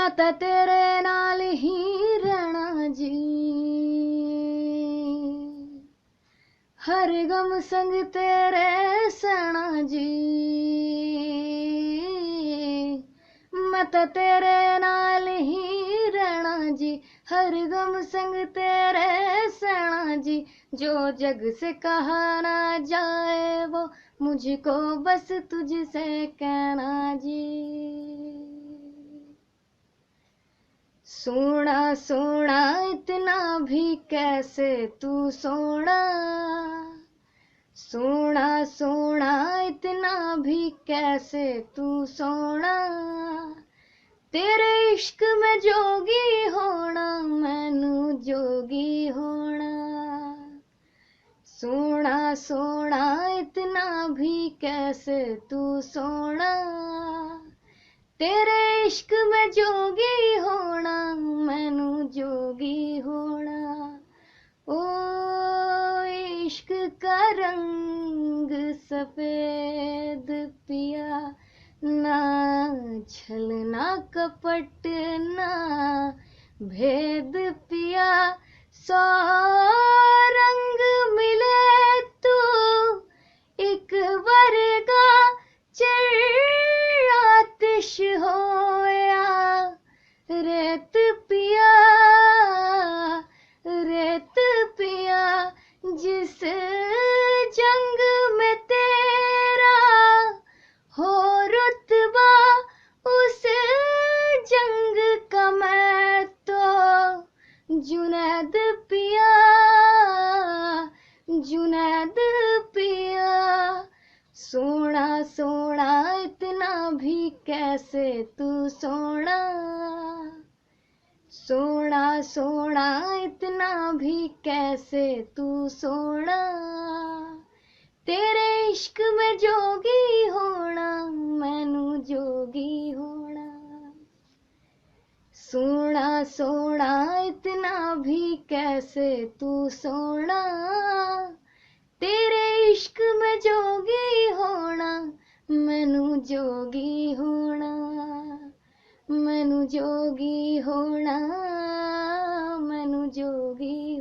मैं तो तेरे नाल ही रहना जी, हर गम संग तेरे सहना जी। मैं तो तेरे नाल ही रहना जी, हर गम संग तेरे सहना जी। जो जग से कहा ना जाए वो मुझको बस तुझसे कहना जी। सोना सोना इतना भी कैसे तू सोना, सोना सोना इतना भी कैसे तू सोना। तेरे इश्क में जोगी होना, मैनू जोगी होना। सोना सोना इतना भी कैसे तू सोना, तेरे इश्क में जोगी होना, मैनू जोगी होना। ओ इश्क का रंग सफेद पिया, ना छल ना कपट ना भेद पिया। सौ रंग मिले तू एक वर्गा चिर आतिश होया। रेत पिया रेत पिया, जिस जंग में तेरा हो रुतबा, उस जंग का मैं तो जुनैद पिया, जुनैद पिया। सोना सोना इतना भी कैसे तू सोना, सोना सोना इतना भी कैसे तू सोना। तेरे इश्क में जोगी होना, मैनू जोगी होना। सोना सोना इतना भी कैसे तू सोना, तेरे इश्क में जोगी होना, मैनू जोगी होना। मैनू जोगी होना, मैनू जोगी